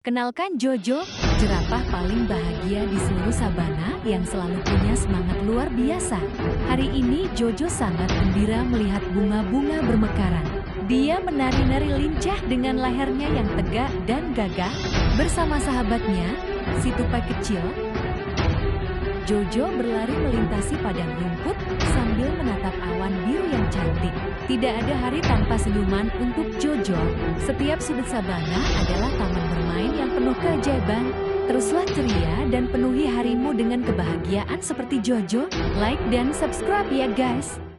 Kenalkan Jojo, jerapah paling bahagia di seluruh sabana yang selalu punya semangat luar biasa. Hari ini Jojo sangat gembira melihat bunga-bunga bermekaran. Dia menari-nari lincah dengan lehernya yang tegak dan gagah. Bersama sahabatnya, si tupai kecil, Jojo berlari melintasi padang rumput sambil menatap awan biru yang cantik. Tidak ada hari tanpa senyuman untuk Jojo. Setiap sudut sabana adalah taman bermain yang penuh keajaiban. Teruslah ceria dan penuhi harimu dengan kebahagiaan seperti Jojo. Like dan subscribe ya guys.